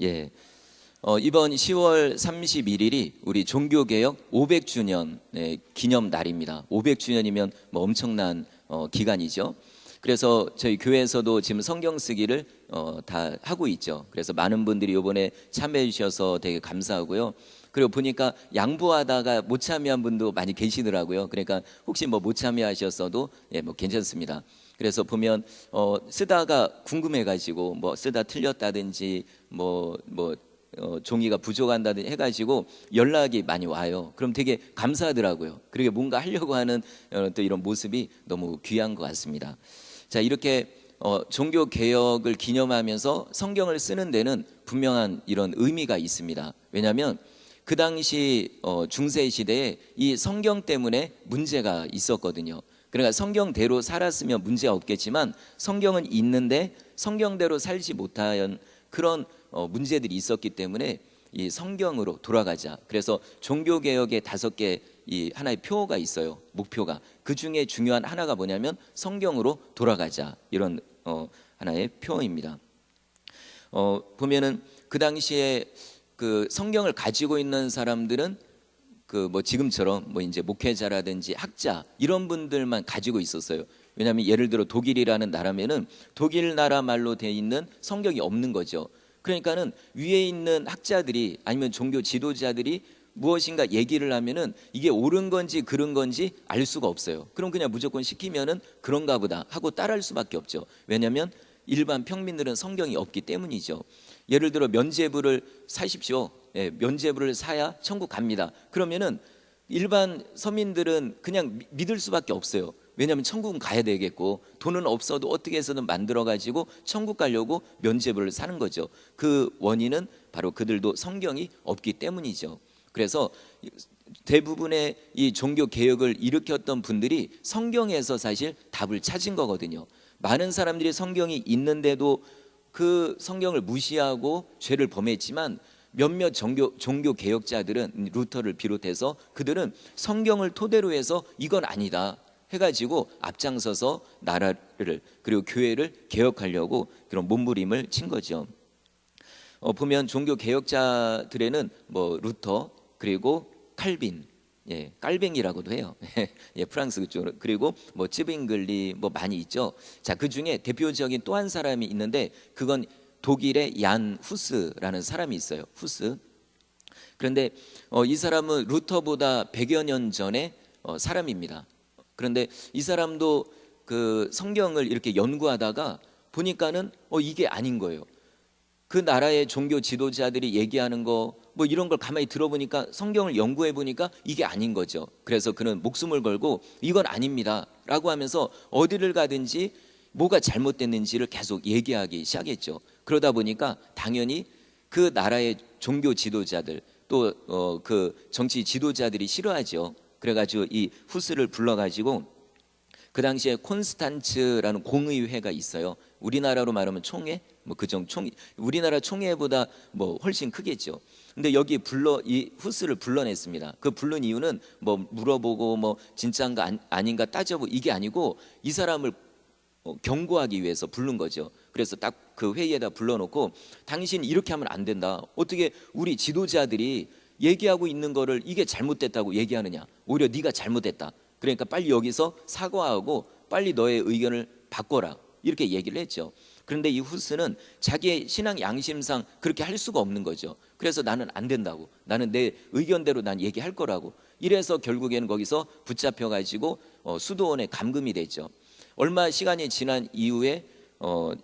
예. 이번 10월 31일이 우리 종교개혁 500주년 기념 날입니다. 500주년이면 뭐 엄청난 기간이죠. 그래서 저희 교회에서도 지금 성경 쓰기를 다 하고 있죠. 그래서 많은 분들이 이번에 참여해 주셔서 되게 감사하고요. 그리고 보니까 양보하다가 못 참여한 분도 많이 계시더라고요. 그러니까 혹시 뭐 못 참여하셨어도 뭐 괜찮습니다. 그래서 보면 쓰다가 궁금해가지고 뭐 쓰다 틀렸다든지 종이가 부족한다든지 해가지고 연락이 많이 와요. 그럼 되게 감사하더라고요. 그리고 뭔가 하려고 하는 또 이런 모습이 너무 귀한 것 같습니다. 자, 이렇게 종교 개혁을 기념하면서 성경을 쓰는 데는 분명한 이런 의미가 있습니다. 왜냐하면 그 당시 중세 시대에 이 성경 때문에 문제가 있었거든요. 그러니까 성경대로 살았으면 문제 없겠지만 성경은 있는데 성경대로 살지 못한 그런 문제들이 있었기 때문에 이 성경으로 돌아가자. 그래서 종교개혁의 5개 이 하나의 표가 있어요. 목표가. 그 중에 중요한 하나가 뭐냐면 성경으로 돌아가자. 이런 하나의 표입니다. 보면은 그 당시에 그 성경을 가지고 있는 사람들은 그 뭐 지금처럼 뭐 이제 목회자라든지 학자 이런 분들만 가지고 있었어요. 왜냐하면 예를 들어 독일이라는 나라면은 독일 나라 말로 되어 있는 성경이 없는 거죠. 그러니까는 위에 있는 학자들이 아니면 종교 지도자들이 무엇인가 얘기를 하면은 이게 옳은 건지 그른 건지 알 수가 없어요. 그럼 그냥 무조건 시키면은 그런가 보다 하고 따라할 수밖에 없죠. 왜냐하면 일반 평민들은 성경이 없기 때문이죠. 예를 들어 면죄부를 사십시오. 면죄부를 사야 천국 갑니다. 그러면은 일반 서민들은 그냥 믿을 수밖에 없어요. 왜냐하면 천국은 가야 되겠고 돈은 없어도 어떻게 해서든 만들어가지고 천국 가려고 면죄부를 사는 거죠. 그 원인은 바로 그들도 성경이 없기 때문이죠. 그래서 대부분의 이 종교 개혁을 일으켰던 분들이 성경에서 사실 답을 찾은 거거든요. 많은 사람들이 성경이 있는데도 그 성경을 무시하고 죄를 범했지만 몇몇 종교 개혁자들은 루터를 비롯해서 그들은 성경을 토대로 해서 이건 아니다 해가지고 앞장서서 나라를 그리고 교회를 개혁하려고 그런 몸부림을 친 거죠. 보면 종교 개혁자들에는 뭐 루터 그리고 칼빈, 깔뱅이라고도 해요. 프랑스 그쪽으로. 그리고 뭐 쯔빙글리 뭐 많이 있죠. 자, 그 중에 대표적인 또 한 사람이 있는데 그건 독일의 얀 후스라는 사람이 있어요. 후스. 그런데 이 사람은 루터보다 100여 년 전에 사람입니다. 그런데 이 사람도 그 성경을 이렇게 연구하다가 보니까는 이게 아닌 거예요. 그 나라의 종교 지도자들이 얘기하는 거 뭐 이런 걸 가만히 들어보니까 성경을 연구해 보니까 이게 아닌 거죠. 그래서 그는 목숨을 걸고 이건 아닙니다 라고 하면서 어디를 가든지 뭐가 잘못됐는지를 계속 얘기하기 시작했죠. 그러다 보니까 당연히 그 나라의 종교 지도자들 또 그 정치 지도자들이 싫어하죠. 그래가지고 이 후스를 불러가지고 그 당시에 콘스탄츠라는 공의회가 있어요. 우리나라로 말하면 총회, 뭐 그정 총 우리나라 총회보다 뭐 훨씬 크겠죠. 근데 여기 이 후스를 불러냈습니다. 그 부른 이유는 뭐 물어보고 뭐 진짜인가 아닌가 따져보고 이게 아니고 이 사람을 경고하기 위해서 부른 거죠. 그래서 딱 그 회의에다 불러놓고 당신 이렇게 하면 안 된다. 어떻게 우리 지도자들이 얘기하고 있는 거를 이게 잘못됐다고 얘기하느냐. 오히려 네가 잘못됐다. 그러니까 빨리 여기서 사과하고 빨리 너의 의견을 바꿔라. 이렇게 얘기를 했죠. 그런데 이 후스는 자기의 신앙 양심상 그렇게 할 수가 없는 거죠. 그래서 나는 안 된다고. 나는 내 의견대로 난 얘기할 거라고. 이래서 결국에는 거기서 붙잡혀가지고 수도원에 감금이 됐죠. 얼마 시간이 지난 이후에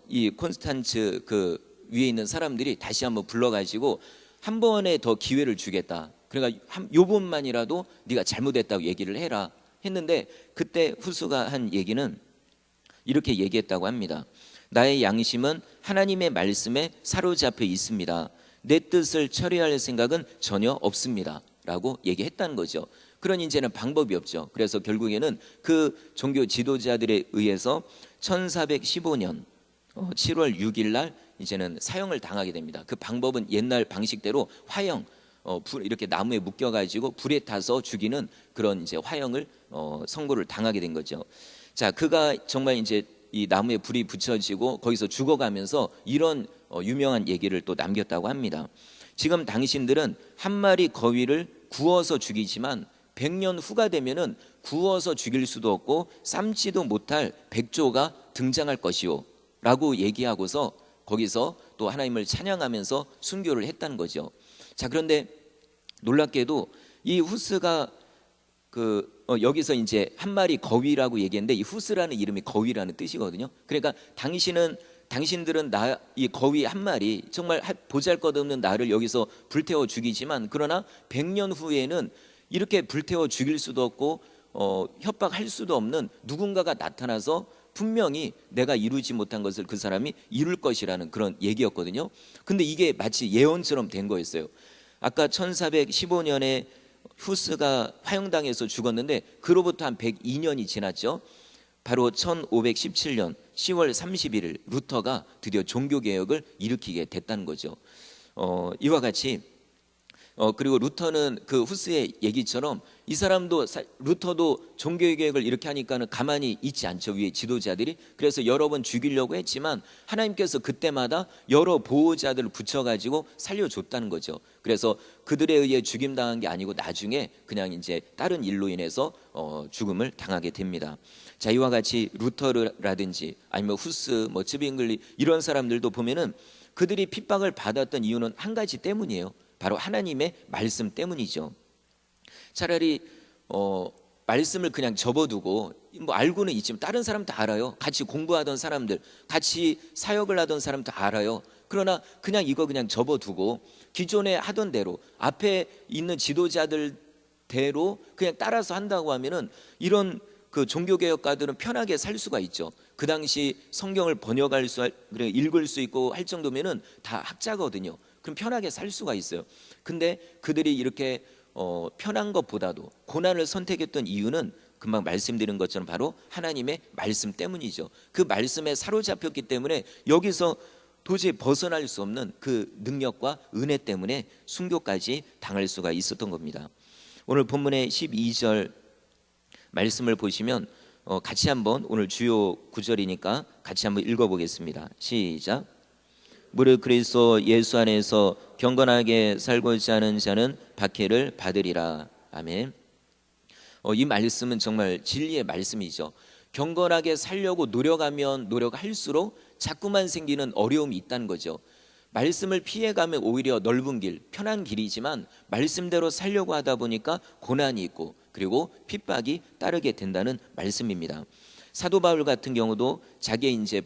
이 콘스탄츠 그 위에 있는 사람들이 다시 한번 불러가지고 한 번에 더 기회를 주겠다. 그러니까 요 번만이라도 네가 잘못했다고 얘기를 해라 했는데 그때 후스가 한 얘기는 이렇게 얘기했다고 합니다. 나의 양심은 하나님의 말씀에 사로잡혀 있습니다. 내 뜻을 처리할 생각은 전혀 없습니다 라고 얘기했다는 거죠. 그러니 이제는 방법이 없죠. 그래서 결국에는 그 종교 지도자들에 의해서 1415년 7월 6일 날 이제는 사형을 당하게 됩니다. 그 방법은 옛날 방식대로 화형 이렇게 나무에 묶여가지고 불에 타서 죽이는 그런 이제 화형을 선고를 당하게 된 거죠. 자, 그가 정말 이제 이 나무에 불이 붙여지고 거기서 죽어가면서 이런 유명한 얘기를 또 남겼다고 합니다. 지금 당신들은 한 마리 거위를 구워서 죽이지만 100년 후가 되면은 구워서 죽일 수도 없고 삶지도 못할 백조가 등장할 것이요 라고 얘기하고서 거기서 또 하나님을 찬양하면서 순교를 했다는 거죠. 자, 그런데 놀랍게도 이 후스가 여기서 이제 한 마리 거위라고 얘기했는데 이 후스라는 이름이 거위라는 뜻이거든요. 그러니까 당신들은 이 거위 한 마리 정말 보잘것없는 나를 여기서 불태워 죽이지만 그러나 100년 후에는 이렇게 불태워 죽일 수도 없고 협박할 수도 없는 누군가가 나타나서 분명히 내가 이루지 못한 것을 그 사람이 이룰 것이라는 그런 얘기였거든요. 근데 이게 마치 예언처럼 된 거였어요. 아까 1415년에 후스가 화형당해서 죽었는데 그로부터 한 102년이 지났죠. 바로 1517년 10월 31일 루터가 드디어 종교개혁을 일으키게 됐다는 거죠. 이와 같이 그리고 루터는 그 후스의 얘기처럼 이 사람도 루터도 종교개혁을 이렇게 하니까는 가만히 있지 않죠. 위에 지도자들이. 그래서 여러 번 죽이려고 했지만 하나님께서 그때마다 여러 보호자들을 붙여가지고 살려줬다는 거죠. 그래서 그들에 의해 죽임당한 게 아니고 나중에 그냥 이제 다른 일로 인해서 죽음을 당하게 됩니다. 자, 이와 같이 루터라든지 아니면 후스, 츠빙글리 이런 사람들도 보면은 그들이 핍박을 받았던 이유는 한 가지 때문이에요. 바로 하나님의 말씀 때문이죠. 차라리 말씀을 그냥 접어두고 뭐 알고는 있지만 다른 사람 다 알아요. 같이 공부하던 사람들, 같이 사역을 하던 사람 다 알아요. 그러나 그냥 이거 그냥 접어두고 기존에 하던 대로 앞에 있는 지도자들 대로 그냥 따라서 한다고 하면은 이런 그 종교개혁가들은 편하게 살 수가 있죠. 그 당시 성경을 번역할 읽을 수 있고 할 정도면은 다 학자거든요. 그럼 편하게 살 수가 있어요. 근데 그들이 이렇게 편한 것보다도 고난을 선택했던 이유는 금방 말씀드린 것처럼 바로 하나님의 말씀 때문이죠. 그 말씀에 사로잡혔기 때문에 여기서 도저히 벗어날 수 없는 그 능력과 은혜 때문에 순교까지 당할 수가 있었던 겁니다. 오늘 본문의 12절 말씀을 보시면 같이 한번 오늘 주요 구절이니까 같이 한번 읽어보겠습니다. 시작. 무릇 그리스도 예수 안에서 경건하게 살고자 하는 자는 박해를 받으리라. 아멘. 이 말씀은 정말 진리의 말씀이죠. 경건하게 살려고 노력하면 노력할수록 자꾸만 생기는 어려움이 있다는 거죠. 말씀을 피해가면 오히려 넓은 길, 편한 길이지만 말씀대로 살려고 하다 보니까 고난이 있고 그리고 핍박이 따르게 된다는 말씀입니다. 사도 바울 같은 경우도 자기의 이제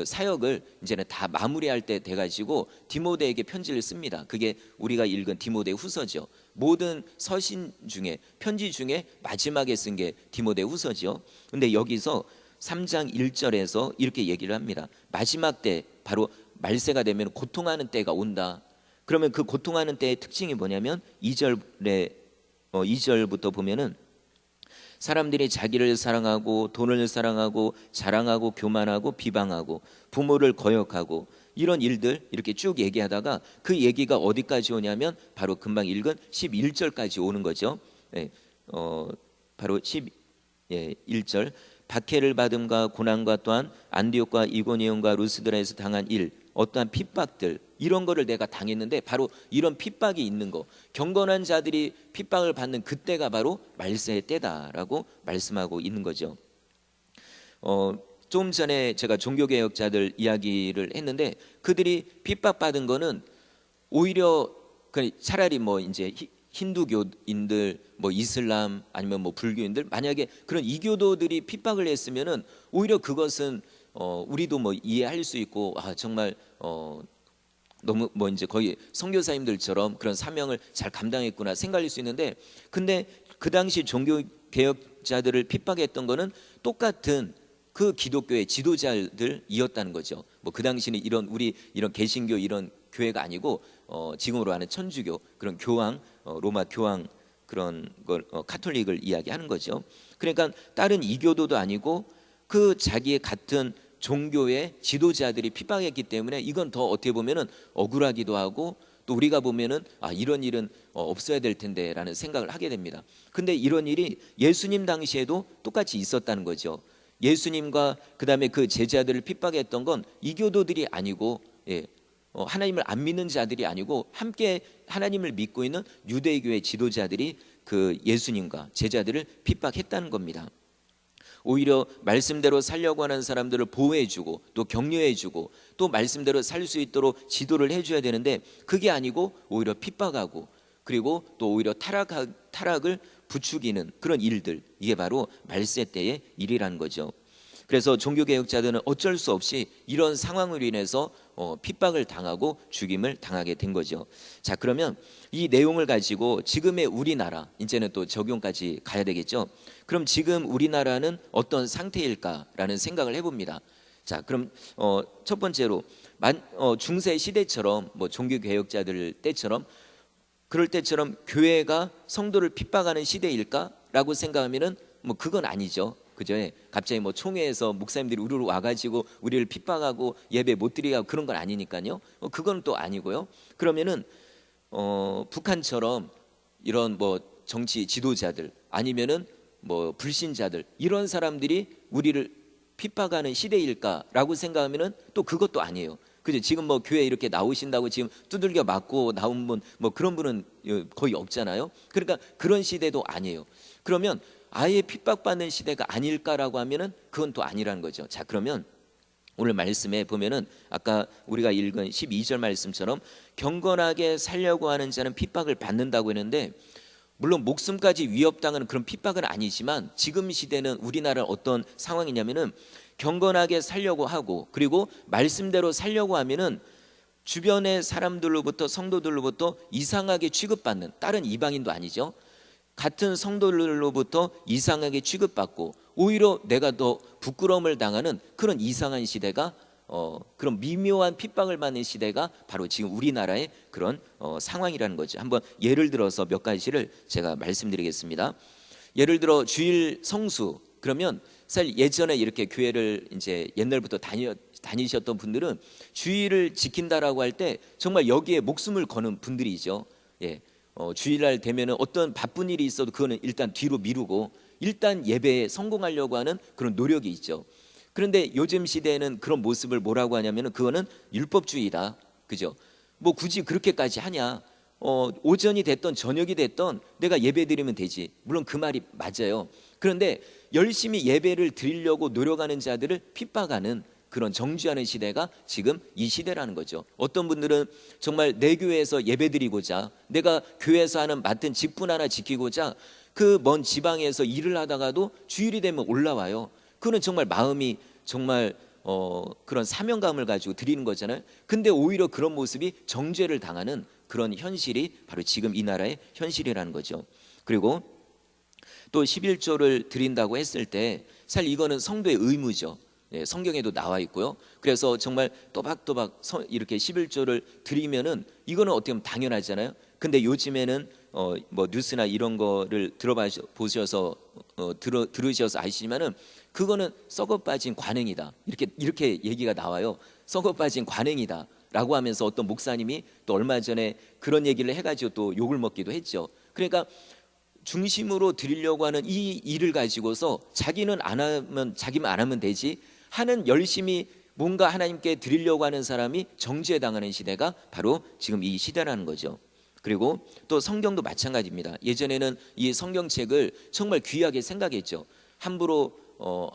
사역을 이제는 다 마무리할 때 돼가지고 디모데에게 편지를 씁니다. 그게 우리가 읽은 디모데 후서죠. 모든 서신 중에 편지 중에 마지막에 쓴 게 디모데 후서죠. 근데 여기서 3장 1절에서 이렇게 얘기를 합니다. 마지막 때 바로 말세가 되면 고통하는 때가 온다. 그러면 그 고통하는 때의 특징이 뭐냐면 2절부터 보면은 사람들이 자기를 사랑하고 돈을 사랑하고 자랑하고 교만하고 비방하고 부모를 거역하고 이런 일들 이렇게 쭉 얘기하다가 그 얘기가 어디까지 오냐면 바로 금방 읽은 11절까지 오는 거죠. 바로 11절 박해를 받음과 고난과 또한 안디옥과 이고니온과 루스드라에서 당한 일 어떠한 핍박들 이런 거를 내가 당했는데 바로 이런 핍박이 있는 거 경건한 자들이 핍박을 받는 그때가 바로 말세의 때다라고 말씀하고 있는 거죠. 좀 전에 제가 종교개혁자들 이야기를 했는데 그들이 핍박받은 거는 오히려 차라리 뭐 이제 힌두교인들 뭐 이슬람 아니면 뭐 불교인들 만약에 그런 이교도들이 핍박을 했으면은 오히려 그것은 우리도 뭐 이해할 수 있고 정말 너무 뭐 이제 거의 선교사님들처럼 그런 사명을 잘 감당했구나 생각할 수 있는데 근데 그 당시 종교 개혁자들을 핍박했던 거는 똑같은 그 기독교의 지도자들이었다는 거죠. 뭐 그 당시는 우리 이런 개신교 이런 교회가 아니고 지금으로 아는 천주교 그런 교황 로마 교황 그런 걸 카톨릭을 이야기하는 거죠. 그러니까 다른 이교도도 아니고 그 자기의 같은 종교의 지도자들이 핍박했기 때문에 이건 더 어떻게 보면은 억울하기도 하고 또 우리가 보면은 이런 일은 없어야 될 텐데라는 생각을 하게 됩니다. 근데 이런 일이 예수님 당시에도 똑같이 있었다는 거죠. 예수님과 그다음에 그 제자들을 핍박했던 건 이교도들이 아니고 하나님을 안 믿는 자들이 아니고 함께 하나님을 믿고 있는 유대교의 지도자들이 그 예수님과 제자들을 핍박했다는 겁니다. 오히려 말씀대로 살려고 하는 사람들을 보호해주고 또 격려해주고 또 말씀대로 살 수 있도록 지도를 해줘야 되는데 그게 아니고 오히려 핍박하고 그리고 또 오히려 타락을 부추기는 그런 일들, 이게 바로 말세 때의 일이라는 거죠. 그래서 종교개혁자들은 어쩔 수 없이 이런 상황으로 인해서 핍박을 당하고 죽임을 당하게 된 거죠. 자, 그러면 이 내용을 가지고 지금의 우리나라, 이제는 또 적용까지 가야 되겠죠. 그럼 지금 우리나라는 어떤 상태일까라는 생각을 해봅니다. 자, 그럼 첫 번째로 중세 시대처럼 뭐 종교개혁자들 때처럼 그럴 때처럼 교회가 성도를 핍박하는 시대일까라고 생각하면은 뭐 그건 아니죠. 그죠? 갑자기 뭐 총회에서 목사님들이 우르르 와가지고 우리를 핍박하고 예배 못 드리게 하고 그런 건 아니니까요. 그건 또 아니고요. 그러면은 북한처럼 이런 뭐 정치 지도자들 아니면은 뭐 불신자들 이런 사람들이 우리를 핍박하는 시대일까라고 생각하면은 또 그것도 아니에요. 그죠? 지금 뭐 교회 이렇게 나오신다고 지금 두들겨 맞고 나온 분 뭐 그런 분은 거의 없잖아요. 그러니까 그런 시대도 아니에요. 그러면 아예 핍박받는 시대가 아닐까라고 하면은 그건 또 아니라는 거죠. 자, 그러면 오늘 말씀에 보면은 아까 우리가 읽은 12절 말씀처럼 경건하게 살려고 하는 자는 핍박을 받는다고 했는데 물론 목숨까지 위협당하는 그런 핍박은 아니지만 지금 시대는 우리나라는 어떤 상황이냐면은 경건하게 살려고 하고 그리고 말씀대로 살려고 하면은 주변의 사람들로부터 성도들로부터 이상하게 취급받는, 다른 이방인도 아니죠, 같은 성도들로부터 이상하게 취급받고 오히려 내가 더 부끄러움을 당하는 그런 이상한 시대가 그런 미묘한 핍박을 받는 시대가 바로 지금 우리나라의 그런 상황이라는 거죠. 한번 예를 들어서 몇 가지를 제가 말씀드리겠습니다. 예를 들어 주일 성수, 그러면 사실 예전에 이렇게 교회를 이제 옛날부터 다니셨던 분들은 주일을 지킨다라고 할 때 정말 여기에 목숨을 거는 분들이죠. 예. 주일날 되면은 어떤 바쁜 일이 있어도 그거는 일단 뒤로 미루고 일단 예배에 성공하려고 하는 그런 노력이 있죠. 그런데 요즘 시대에는 그런 모습을 뭐라고 하냐면은 그거는 율법주의다. 그죠? 뭐 굳이 그렇게까지 하냐? 오전이 됐던 저녁이 됐던 내가 예배 드리면 되지. 물론 그 말이 맞아요. 그런데 열심히 예배를 드리려고 노력하는 자들을 핍박하는 그런 정죄하는 시대가 지금 이 시대라는 거죠. 어떤 분들은 정말 내 교회에서 예배드리고자 내가 교회에서 하는 맡은 직분 하나 지키고자 그 먼 지방에서 일을 하다가도 주일이 되면 올라와요. 그거는 정말 마음이 정말 그런 사명감을 가지고 드리는 거잖아요. 근데 오히려 그런 모습이 정죄를 당하는 그런 현실이 바로 지금 이 나라의 현실이라는 거죠. 그리고 또 11조를 드린다고 했을 때 사실 이거는 성도의 의무죠. 예, 성경에도 나와 있고요. 그래서 정말 또박또박 이렇게 11조를 드리면은 이거는 어떻게 보면 당연하잖아요. 근데 요즘에는 뭐 뉴스나 이런 거를 들으셔서 아시지만은 그거는 썩어 빠진 관행이다. 이렇게 얘기가 나와요. 썩어 빠진 관행이다라고 하면서 어떤 목사님이 또 얼마 전에 그런 얘기를 해가지고 또 욕을 먹기도 했죠. 그러니까 중심으로 드리려고 하는 이 일을 가지고서 자기만 안 하면 되지 하는 열심히 뭔가 하나님께 드리려고 하는 사람이 정죄당하는 시대가 바로 지금 이 시대라는 거죠. 그리고 또 성경도 마찬가지입니다. 예전에는 이 성경책을 정말 귀하게 생각했죠. 함부로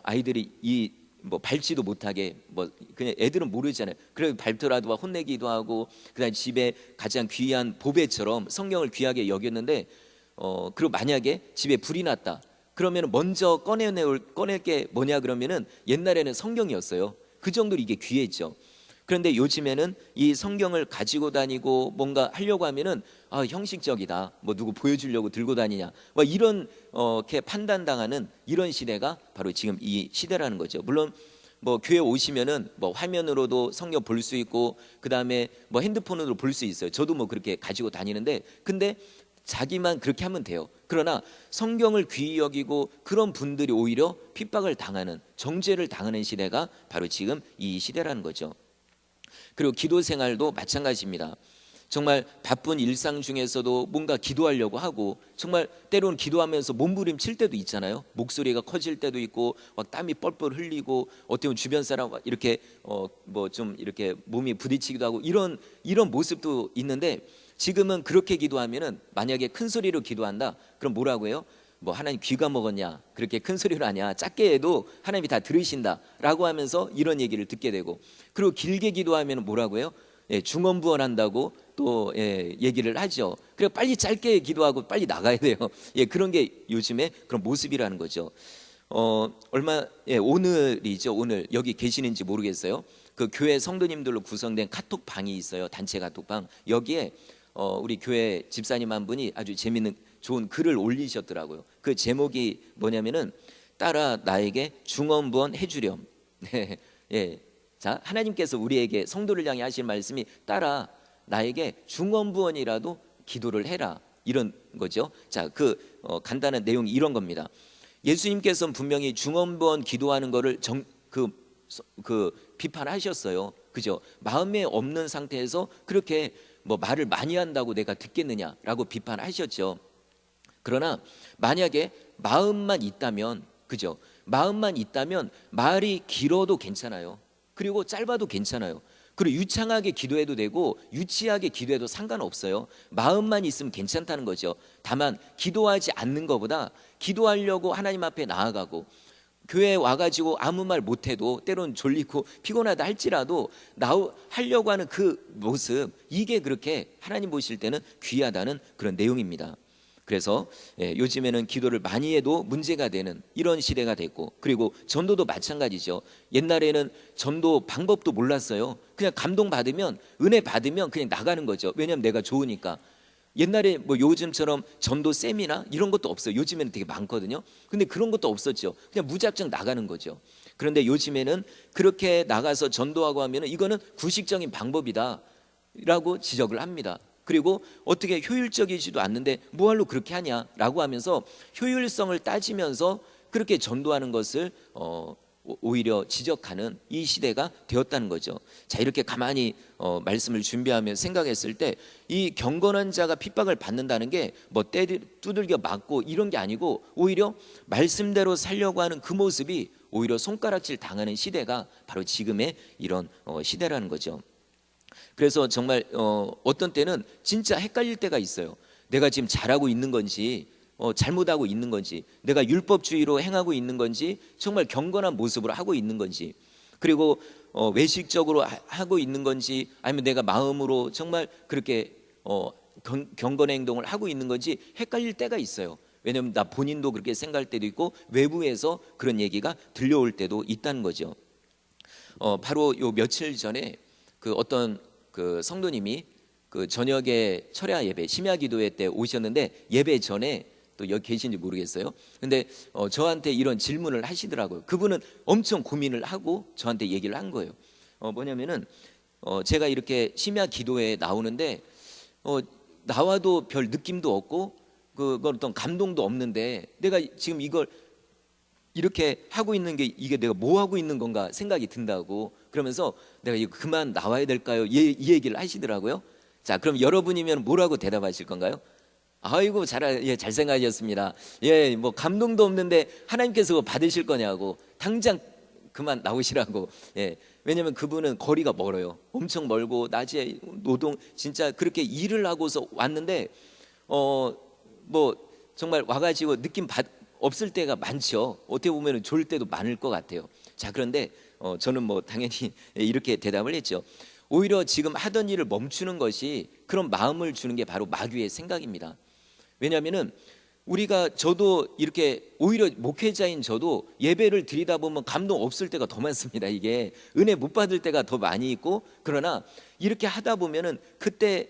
아이들이 뭐 밟지도 못하게, 뭐 그냥 애들은 모르잖아요. 그래서 밟더라도 막 혼내기도 하고 그다음 집에 가장 귀한 보배처럼 성경을 귀하게 여겼는데 그리고 만약에 집에 불이 났다 그러면 먼저 꺼낼 게 뭐냐 그러면은 옛날에는 성경이었어요. 그 정도로 이게 귀했죠. 그런데 요즘에는 이 성경을 가지고 다니고 뭔가 하려고 하면은 형식적이다, 뭐 누구 보여주려고 들고 다니냐, 뭐 이렇게 판단당하는 이런 시대가 바로 지금 이 시대라는 거죠. 물론 뭐 교회 오시면은 뭐 화면으로도 성경 볼 수 있고 그 다음에 뭐 핸드폰으로 볼 수 있어요. 저도 뭐 그렇게 가지고 다니는데 근데 자기만 그렇게 하면 돼요. 그러나 성경을 귀히 여기고 그런 분들이 오히려 핍박을 당하는, 정죄를 당하는 시대가 바로 지금 이 시대라는 거죠. 그리고 기도 생활도 마찬가지입니다. 정말 바쁜 일상 중에서도 뭔가 기도하려고 하고, 정말 때로는 기도하면서 몸부림칠 때도 있잖아요. 목소리가 커질 때도 있고 막 땀이 뻘뻘 흘리고, 어떻게 보면 주변 사람 이렇게 뭐 좀 이렇게 몸이 부딪히기도 하고, 이런 모습도 있는데, 지금은 그렇게 기도하면은, 만약에 큰 소리로 기도한다 그럼 뭐라고 해요? 뭐 하나님 귀가 먹었냐, 그렇게 큰 소리로 하냐, 작게 해도 하나님이 다 들으신다라고 하면서 이런 얘기를 듣게 되고, 그리고 길게 기도하면 뭐라고 해요? 중언부언한다고 또 얘기를 하죠. 그래 빨리 짧게 기도하고 빨리 나가야 돼요. 그런 게 요즘에 그런 모습이라는 거죠. 오늘이죠. 오늘 여기 계시는지 모르겠어요. 그 교회 성도님들로 구성된 카톡 방이 있어요. 단체 카톡 방. 여기에 우리 교회 집사님 한 분이 아주 재밌는 좋은 글을 올리셨더라고요. 그 제목이 뭐냐면은, 따라 나에게 중언부언 해주렴. 네, 자, 하나님께서 우리에게 성도를 향해 하신 말씀이, 따라 나에게 중언부언이라도 기도를 해라, 이런 거죠. 자, 간단한 내용이 이런 겁니다. 예수님께서는 분명히 중언부언 기도하는 거를 비판하셨어요. 그죠? 마음에 없는 상태에서 그렇게 뭐 말을 많이 한다고 내가 듣겠느냐라고 비판하셨죠. 그러나 만약에 마음만 있다면, 그죠? 마음만 있다면 말이 길어도 괜찮아요. 그리고 짧아도 괜찮아요. 그리고 유창하게 기도해도 되고 유치하게 기도해도 상관없어요. 마음만 있으면 괜찮다는 거죠. 다만 기도하지 않는 것보다, 기도하려고 하나님 앞에 나아가고 교회에 와가지고 아무 말 못해도, 때론 졸리고 피곤하다 할지라도 하려고 하는 그 모습, 이게 그렇게 하나님 보실 때는 귀하다는 그런 내용입니다. 그래서 요즘에는 기도를 많이 해도 문제가 되는 이런 시대가 됐고, 그리고 전도도 마찬가지죠. 옛날에는 전도 방법도 몰랐어요. 그냥 감동 받으면, 은혜 받으면 그냥 나가는 거죠. 왜냐하면 내가 좋으니까. 옛날에 뭐 요즘처럼 전도 세미나 이런 것도 없어요. 요즘에는 되게 많거든요. 근데 그런 것도 없었죠. 그냥 무작정 나가는 거죠. 그런데 요즘에는 그렇게 나가서 전도하고 하면은 이거는 구식적인 방법이다 라고 지적을 합니다. 그리고 어떻게 효율적이지도 않는데 뭐하러 그렇게 하냐라고 하면서 효율성을 따지면서 그렇게 전도하는 것을 오히려 지적하는 이 시대가 되었다는 거죠. 자, 이렇게 가만히 말씀을 준비하며 생각했을 때, 이 경건한 자가 핍박을 받는다는 게 뭐 두들겨 맞고 이런 게 아니고, 오히려 말씀대로 살려고 하는 그 모습이 오히려 손가락질 당하는 시대가 바로 지금의 이런 시대라는 거죠. 그래서 정말 어떤 때는 진짜 헷갈릴 때가 있어요. 내가 지금 잘하고 있는 건지 잘못하고 있는 건지, 내가 율법주의로 행하고 있는 건지, 정말 경건한 모습으로 하고 있는 건지, 그리고 외식적으로 하고 있는 건지, 아니면 내가 마음으로 정말 그렇게 경건의 행동을 하고 있는 건지 헷갈릴 때가 있어요. 왜냐하면 나 본인도 그렇게 생각할 때도 있고, 외부에서 그런 얘기가 들려올 때도 있다는 거죠. 바로 요 며칠 전에 어떤 성도님이 저녁에 철야 예배, 심야 기도회 때 오셨는데, 예배 전에 또 여기 계신지 모르겠어요. 근데 저한테 이런 질문을 하시더라고요. 그분은 엄청 고민을 하고 저한테 얘기를 한 거예요. 뭐냐면은 제가 이렇게 심야 기도회에 나오는데 나와도 별 느낌도 없고 그건 어떤 감동도 없는데, 내가 지금 이걸 이렇게 하고 있는 게, 이게 내가 뭐 하고 있는 건가 생각이 든다고, 그러면서 내가 이거 그만 나와야 될까요? 이 얘기를 하시더라고요. 자, 그럼 여러분이면 뭐라고 대답하실 건가요? 아이고 잘 생각하셨습니다. 뭐 감동도 없는데 하나님께서 받으실 거냐고, 당장 그만 나오시라고. 왜냐하면 그분은 거리가 멀어요. 엄청 멀고 낮에 노동, 진짜 그렇게 일을 하고서 왔는데 뭐 정말 와가지고 느낌 없을 때가 많죠. 어떻게 보면 좋을 때도 많을 것 같아요. 자, 그런데 저는 뭐 당연히 이렇게 대답을 했죠. 오히려 지금 하던 일을 멈추는 것이 그런 마음을 주는 게 바로 마귀의 생각입니다. 왜냐하면은 저도 이렇게, 오히려 목회자인 저도 예배를 드리다 보면 감동 없을 때가 더 많습니다. 이게 은혜 못 받을 때가 더 많이 있고, 그러나 이렇게 하다 보면은 그때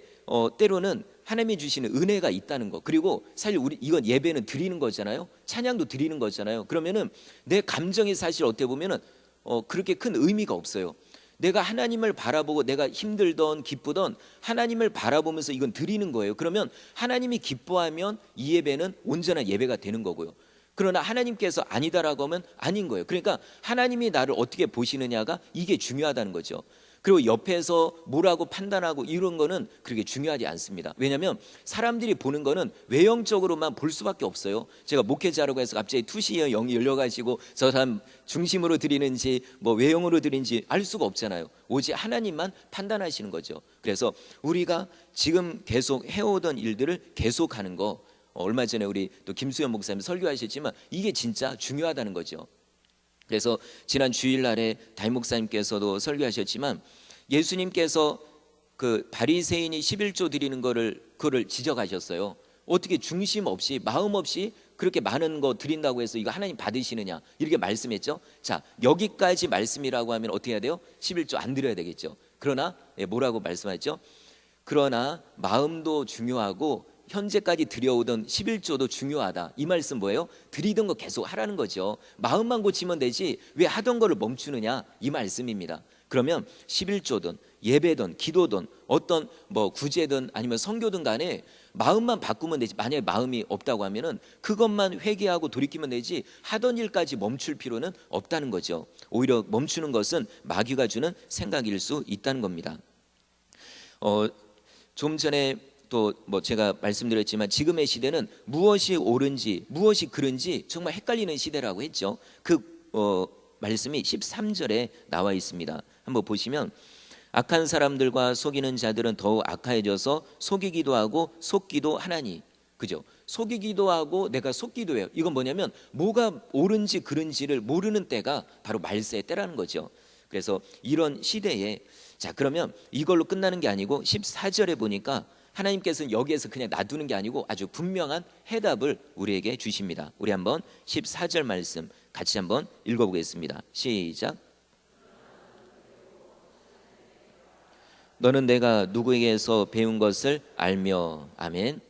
때로는 하나님이 주시는 은혜가 있다는 거, 그리고 사실 이건 예배는 드리는 거잖아요. 찬양도 드리는 거잖아요. 그러면은 내 감정이 사실 어떻게 보면은 그렇게 큰 의미가 없어요. 내가 하나님을 바라보고, 내가 힘들던 기쁘던 하나님을 바라보면서 이건 드리는 거예요. 그러면 하나님이 기뻐하면 이 예배는 온전한 예배가 되는 거고요. 그러나 하나님께서 아니다라고 하면 아닌 거예요. 그러니까 하나님이 나를 어떻게 보시느냐가 이게 중요하다는 거죠. 그리고 옆에서 뭐라고 판단하고 이런 거는 그렇게 중요하지 않습니다. 왜냐하면 사람들이 보는 거는 외형적으로만 볼 수밖에 없어요. 제가 목회자라고 해서 갑자기 투시에 영이 열려가지고 저 사람 중심으로 드리는지 뭐 외형으로 드리는지 알 수가 없잖아요. 오직 하나님만 판단하시는 거죠. 그래서 우리가 지금 계속 해오던 일들을 계속하는 거, 얼마 전에 우리 또 김수현 목사님 설교하셨지만 이게 진짜 중요하다는 거죠. 그래서 지난 주일날에 담임 목사님께서도 설교하셨지만 예수님께서 그 바리새인이 11조 드리는 그거를 지적하셨어요. 어떻게 중심 없이 마음 없이 그렇게 많은 거 드린다고 해서 이거 하나님 받으시느냐 이렇게 말씀했죠. 자, 여기까지 말씀이라고 하면 어떻게 해야 돼요? 11조 안 드려야 되겠죠. 그러나 뭐라고 말씀하셨죠? 그러나 마음도 중요하고 현재까지 드려오던 11조도 중요하다. 이 말씀 뭐예요? 드리던 거 계속 하라는 거죠. 마음만 고치면 되지 왜 하던 거를 멈추느냐 이 말씀입니다. 그러면 11조든 예배든 기도든 어떤 뭐 구제든 아니면 선교든 간에 마음만 바꾸면 되지. 만약에 마음이 없다고 하면은 그것만 회개하고 돌이키면 되지 하던 일까지 멈출 필요는 없다는 거죠. 오히려 멈추는 것은 마귀가 주는 생각일 수 있다는 겁니다. 좀 전에 또 뭐 제가 말씀드렸지만 지금의 시대는 무엇이 옳은지 무엇이 그른지 정말 헷갈리는 시대라고 했죠. 그 말씀이 13절에 나와 있습니다. 한번 보시면 악한 사람들과 속이는 자들은 더욱 악하여져서 속이기도 하고 속기도 하나니. 그죠? 속이기도 하고 내가 속기도 해요. 이건 뭐냐면 뭐가 옳은지 그른지를 모르는 때가 바로 말세의 때라는 거죠. 그래서 이런 시대에 자 그러면 이걸로 끝나는 게 아니고 14절에 보니까 하나님께서는 여기에서 그냥 놔두는 게 아니고 아주 분명한 해답을 우리에게 주십니다. 우리 한번 14절 말씀 같이 한번 읽어보겠습니다. 시작. 너는 내가 누구에게서 배운 것을 알며. 아멘.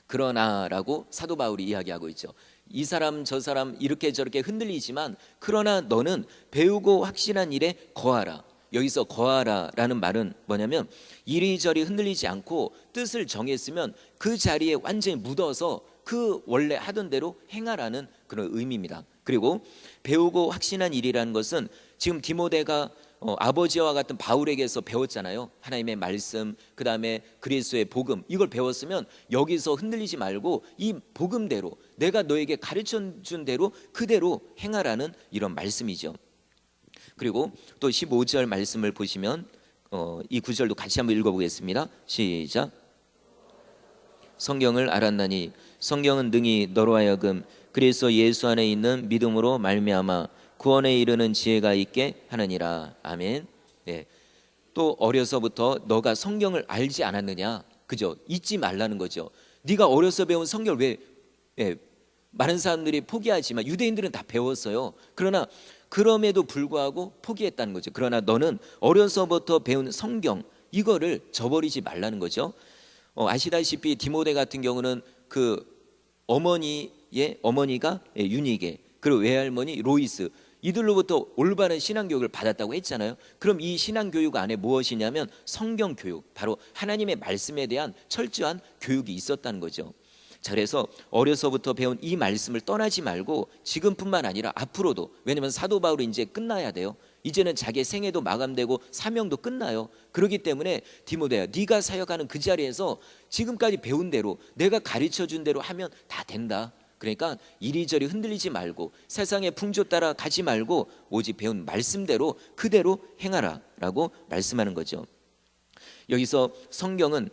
그러나라고 사도 바울이 이야기하고 있죠. 이 사람 저 사람 이렇게 저렇게 흔들리지만 그러나 너는 배우고 확신한 일에 거하라. 여기서 거하라라는 말은 뭐냐면 이리저리 흔들리지 않고 뜻을 정했으면 그 자리에 완전히 묻어서 그 원래 하던 대로 행하라는 그런 의미입니다. 그리고 배우고 확신한 일이라는 것은 지금 디모데가 아버지와 같은 바울에게서 배웠잖아요. 하나님의 말씀, 그 다음에 그리스도의 복음, 이걸 배웠으면 여기서 흔들리지 말고 이 복음대로 내가 너에게 가르쳐준 대로 그대로 행하라는 이런 말씀이죠. 그리고 또 15절 말씀을 보시면 이 구절도 같이 한번 읽어보겠습니다. 시작. 성경을 알았나니 성경은 능히 너로 하여금 그리스도 예수 안에 있는 믿음으로 말미암아 구원에 이르는 지혜가 있게 하느니라. 아멘. 네. 또 어려서부터 너가 성경을 알지 않았느냐? 그죠? 잊지 말라는 거죠. 네가 어려서 배운 성경을 왜 많은 사람들이 포기하지만 유대인들은 다 배웠어요. 그러나 그럼에도 불구하고 포기했다는 거죠. 그러나 너는 어려서부터 배운 성경 이거를 저버리지 말라는 거죠. 아시다시피 디모데 같은 경우는 그 어머니가 유니게 그리고 외할머니 로이스 이들로부터 올바른 신앙교육을 받았다고 했잖아요. 그럼 이 신앙교육 안에 무엇이냐면 성경교육, 바로 하나님의 말씀에 대한 철저한 교육이 있었다는 거죠. 자, 그래서 어려서부터 배운 이 말씀을 떠나지 말고 지금뿐만 아니라 앞으로도, 왜냐하면 사도 바울이 이제 끝나야 돼요. 이제는 자기의 생애도 마감되고 사명도 끝나요. 그렇기 때문에 디모데야, 네가 사역하는 그 자리에서 지금까지 배운 대로 내가 가르쳐준 대로 하면 다 된다. 그러니까 이리저리 흔들리지 말고 세상의 풍조 따라 가지 말고 오직 배운 말씀대로 그대로 행하라 라고 말씀하는 거죠. 여기서 성경은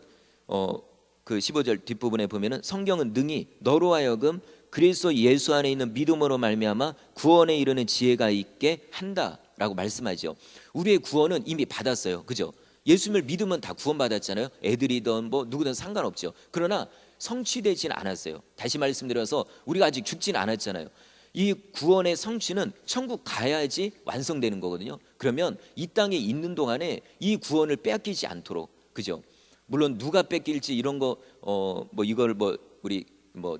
그 15절 뒷부분에 보면은 성경은 능히 너로 하여금 그리스도 예수 안에 있는 믿음으로 말미암아 구원에 이르는 지혜가 있게 한다라고 말씀하죠. 우리의 구원은 이미 받았어요. 그죠? 예수님을 믿으면 다 구원받았잖아요. 애들이든 뭐 누구든 상관없죠. 그러나 성취되지는 않았어요. 다시 말씀드려서 우리가 아직 죽지는 않았잖아요. 이 구원의 성취는 천국 가야지 완성되는 거거든요. 그러면 이 땅에 있는 동안에 이 구원을 빼앗기지 않도록, 그죠? 물론 누가 뺏길지 이런 거 뭐 이걸 뭐 우리 뭐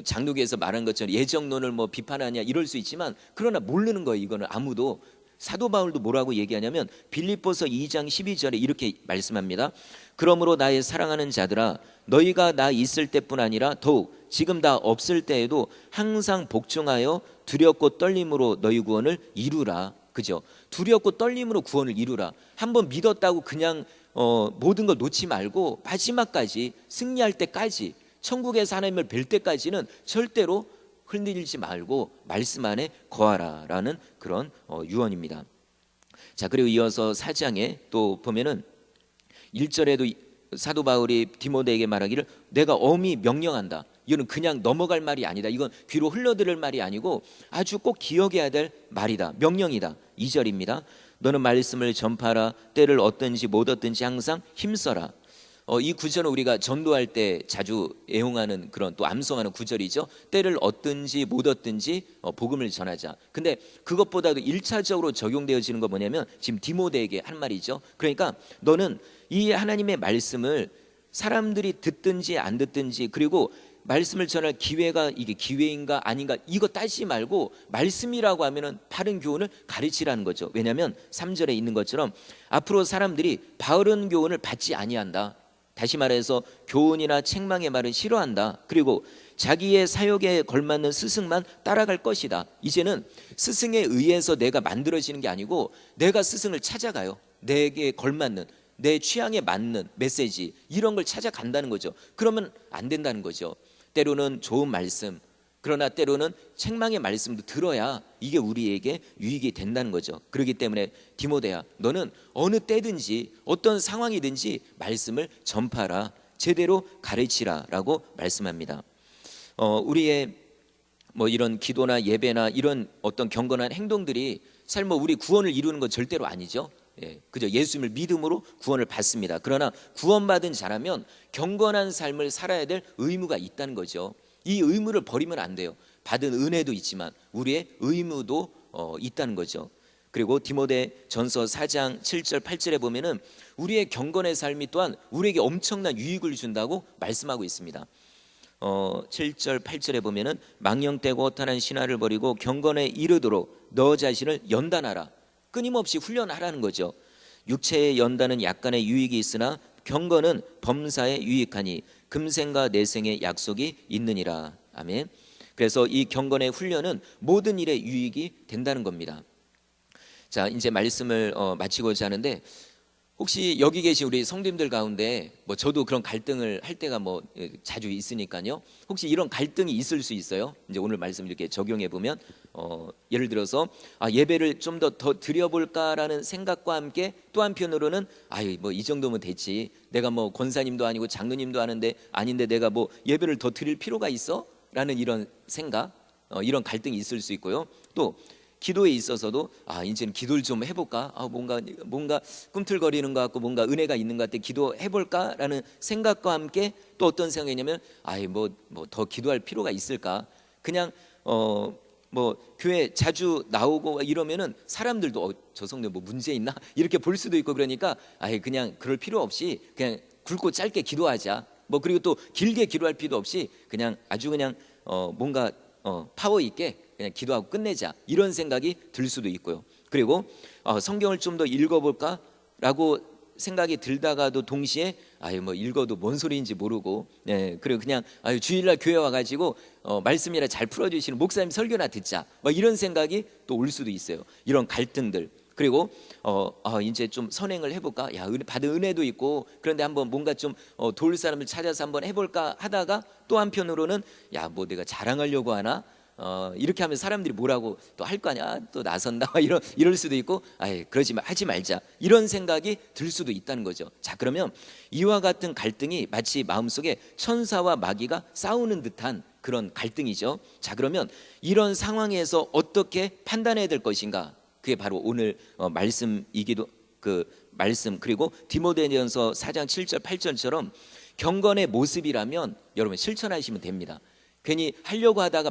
장로교에서 말한 것처럼 예정론을 뭐 비판하냐 이럴 수 있지만 그러나 모르는 거예요. 이거는 아무도. 사도 바울도 뭐라고 얘기하냐면 빌립보서 2장 12절에 이렇게 말씀합니다. 그러므로 나의 사랑하는 자들아 너희가 나 있을 때뿐 아니라 더욱 지금 다 없을 때에도 항상 복종하여 두렵고 떨림으로 너희 구원을 이루라. 그죠? 두렵고 떨림으로 구원을 이루라. 한번 믿었다고 그냥 모든 걸 놓지 말고 마지막까지, 승리할 때까지, 천국에서 하나님을 뵐 때까지는 절대로 흔들리지 말고 말씀 안에 거하라라는 그런 유언입니다. 자, 그리고 이어서 4장에 또 보면은 1절에도 사도 바울이 디모데에게 말하기를 내가 엄히 명령한다. 이거는 그냥 넘어갈 말이 아니다. 이건 귀로 흘러들을 말이 아니고 아주 꼭 기억해야 될 말이다. 명령이다. 2절입니다. 너는 말씀을 전파하라. 때를 얻든지 못 얻든지 항상 힘써라. 이 구절은 우리가 전도할 때 자주 애용하는 그런 또 암송하는 구절이죠. 때를 얻든지 못 얻든지 복음을 전하자. 근데 그것보다도 1차적으로 적용되어지는 거 뭐냐면 지금 디모데에게 한 말이죠. 그러니까 너는 이 하나님의 말씀을 사람들이 듣든지 안 듣든지, 그리고 말씀을 전할 기회가 이게 기회인가 아닌가 이거 따지지 말고 말씀이라고 하면은 바른 교훈을 가르치라는 거죠. 왜냐하면 3절에 있는 것처럼 앞으로 사람들이 바른 교훈을 받지 아니한다. 다시 말해서 교훈이나 책망의 말은 싫어한다. 그리고 자기의 사역에 걸맞는 스승만 따라갈 것이다. 이제는 스승에 의해서 내가 만들어지는 게 아니고 내가 스승을 찾아가요. 내게 걸맞는, 내 취향에 맞는 메시지, 이런 걸 찾아간다는 거죠. 그러면 안 된다는 거죠. 때로는 좋은 말씀, 그러나 때로는 책망의 말씀도 들어야 이게 우리에게 유익이 된다는 거죠. 그렇기 때문에 디모데야, 너는 어느 때든지 어떤 상황이든지 말씀을 전파하라, 제대로 가르치라라고 말씀합니다. 우리의 뭐 이런 기도나 예배나 이런 어떤 경건한 행동들이 사실 뭐 우리 구원을 이루는 건 절대로 아니죠. 그저 예수님을 믿음으로 구원을 받습니다. 그러나 구원받은 자라면 경건한 삶을 살아야 될 의무가 있다는 거죠. 이 의무를 버리면 안 돼요. 받은 은혜도 있지만 우리의 의무도 있다는 거죠. 그리고 디모데 전서 4장 7절 8절에 보면은 우리의 경건의 삶이 또한 우리에게 엄청난 유익을 준다고 말씀하고 있습니다. 7절 8절에 보면은 망령되고 허탄한 신화를 버리고 경건에 이르도록 너 자신을 연단하라. 끊임없이 훈련하라는 거죠. 육체의 연단은 약간의 유익이 있으나 경건은 범사에 유익하니 금생과 내생의 약속이 있느니라. 아멘. 그래서 이 경건의 훈련은 모든 일에 유익이 된다는 겁니다. 자, 이제 말씀을 마치고자 하는데, 혹시 여기 계신 우리 성도님들 가운데 뭐 저도 그런 갈등을 할 때가 뭐 자주 있으니까요. 혹시 이런 갈등이 있을 수 있어요. 이제 오늘 말씀 이렇게 적용해 보면 예를 들어서 예배를 좀 더 드려볼까라는 생각과 함께 또 한편으로는 뭐 이 정도면 됐지. 내가 뭐 권사님도 아니고 장로님도 아닌데 내가 뭐 예배를 더 드릴 필요가 있어? 라는 이런 생각, 이런 갈등이 있을 수 있고요. 또 기도에 있어서도 이제는 기도를 좀 해볼까? 뭔가 꿈틀거리는 것 같고 뭔가 은혜가 있는 것 같아. 기도해볼까라는 생각과 함께 또 어떤 생각이냐면 뭐 더 기도할 필요가 있을까? 그냥 뭐 교회 자주 나오고 이러면은 사람들도 저 성도 뭐 문제 있나? 이렇게 볼 수도 있고, 그러니까 그냥 그럴 필요 없이 그냥 굵고 짧게 기도하자. 뭐 그리고 또 길게 기도할 필요 없이 그냥 아주 그냥 뭔가 파워 있게 그냥 기도하고 끝내자, 이런 생각이 들 수도 있고요. 그리고 성경을 좀 더 읽어볼까라고 생각이 들다가도 동시에 뭐 읽어도 뭔 소리인지 모르고, 그리고 그냥 주일날 교회 와가지고 말씀이라 잘 풀어주시는 목사님 설교나 듣자, 뭐 이런 생각이 또 올 수도 있어요. 이런 갈등들. 그리고 이제 좀 선행을 해볼까? 받은 은혜도 있고 그런데 한번 뭔가 좀 도울 사람을 찾아서 한번 해볼까 하다가 또 한편으로는 뭐 내가 자랑하려고 하나? 이렇게 하면 사람들이 뭐라고 또 할 거 아니야, 또 나선다, 이럴 수도 있고, 하지 말자, 이런 생각이 들 수도 있다는 거죠. 자, 그러면 이와 같은 갈등이 마치 마음속에 천사와 마귀가 싸우는 듯한 그런 갈등이죠. 자, 그러면 이런 상황에서 어떻게 판단해야 될 것인가? 그게 바로 오늘 말씀이기도, 그 말씀, 그리고 디모데전서 4장 7절 8절처럼 경건의 모습이라면 여러분 실천하시면 됩니다. 괜히 하려고 하다가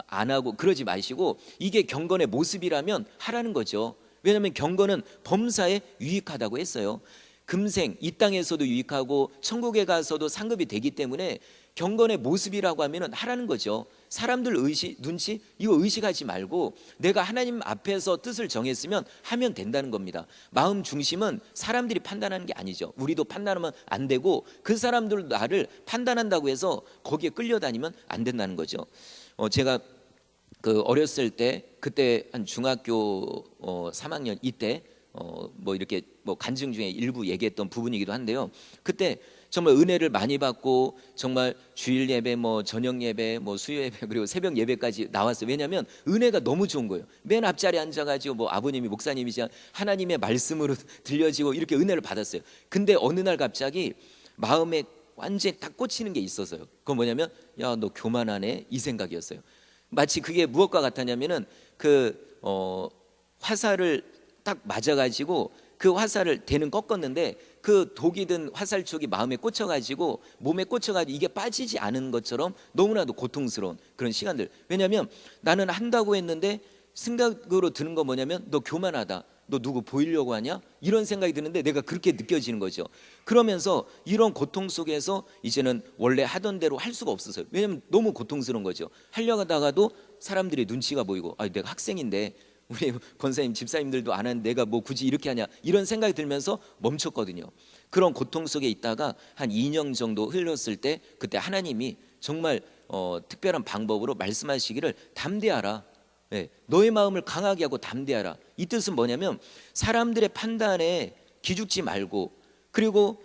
안 하고 그러지 마시고, 이게 경건의 모습이라면 하라는 거죠. 왜냐하면 경건은 범사에 유익하다고 했어요. 금생 이 땅에서도 유익하고 천국에 가서도 상급이 되기 때문에 경건의 모습이라고 하면 하라는 거죠. 사람들 눈치 이거 의식하지 말고 내가 하나님 앞에서 뜻을 정했으면 하면 된다는 겁니다. 마음 중심은 사람들이 판단하는 게 아니죠. 우리도 판단하면 안 되고 그 사람들도 나를 판단한다고 해서 거기에 끌려다니면 안 된다는 거죠. 제가 그 어렸을 때 그때 한 중학교 3학년 이때 뭐 이렇게 뭐 간증 중에 일부 얘기했던 부분이기도 한데요. 그때 정말 은혜를 많이 받고 정말 주일 예배, 뭐 저녁 예배, 뭐 수요 예배, 그리고 새벽 예배까지 나왔어요. 왜냐하면 은혜가 너무 좋은 거예요. 맨 앞자리에 앉아가지고 뭐 아버님이 목사님이시자 하나님의 말씀으로 들려지고 이렇게 은혜를 받았어요. 근데 어느 날 갑자기 마음에 완전히 딱 꽂히는 게 있어서요. 그건 뭐냐면, 야, 너 교만하네, 이 생각이었어요. 마치 그게 무엇과 같았냐면은 화살을 딱 맞아가지고 그 화살을 대는 꺾었는데 그 독이 든 화살촉이 마음에 꽂혀가지고 몸에 꽂혀가지고 이게 빠지지 않은 것처럼 너무나도 고통스러운 그런 시간들. 왜냐하면 나는 한다고 했는데 생각으로 드는 거 뭐냐면, 너 교만하다, 너 누구 보이려고 하냐, 이런 생각이 드는데 내가 그렇게 느껴지는 거죠. 그러면서 이런 고통 속에서 이제는 원래 하던 대로 할 수가 없었어요. 왜냐하면 너무 고통스러운 거죠. 하려고 하다가도 사람들이 눈치가 보이고, 아, 내가 학생인데 우리 권사님 집사님들도 안 하는데 내가 뭐 굳이 이렇게 하냐, 이런 생각이 들면서 멈췄거든요. 그런 고통 속에 있다가 한 2년 정도 흘렀을 때 그때 하나님이 정말 특별한 방법으로 말씀하시기를, 담대하라, 너의 마음을 강하게 하고 담대하라. 이 뜻은 뭐냐면, 사람들의 판단에 기죽지 말고, 그리고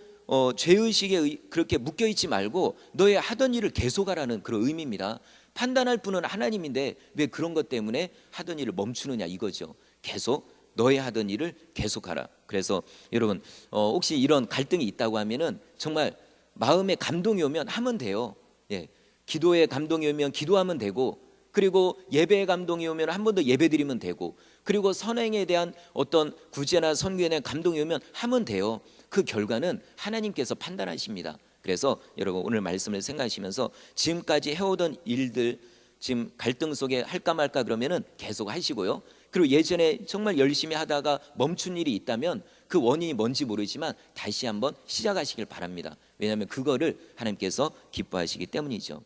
죄의식에 그렇게 묶여있지 말고 너의 하던 일을 계속하라는 그런 의미입니다. 판단할 분은 하나님인데 왜 그런 것 때문에 하던 일을 멈추느냐, 이거죠. 계속 너의 하던 일을 계속하라. 그래서 여러분, 혹시 이런 갈등이 있다고 하면은 정말 마음에 감동이 오면 하면 돼요. 기도에 감동이 오면 기도하면 되고, 그리고 예배에 감동이 오면 한 번 더 예배 드리면 되고, 그리고 선행에 대한 어떤 구제나 선교에 대한 감동이 오면 하면 돼요. 그 결과는 하나님께서 판단하십니다. 그래서 여러분, 오늘 말씀을 생각하시면서 지금까지 해오던 일들, 지금 갈등 속에 할까 말까 그러면은 계속 하시고요. 그리고 예전에 정말 열심히 하다가 멈춘 일이 있다면 그 원인이 뭔지 모르지만 다시 한번 시작하시길 바랍니다. 왜냐하면 그거를 하나님께서 기뻐하시기 때문이죠.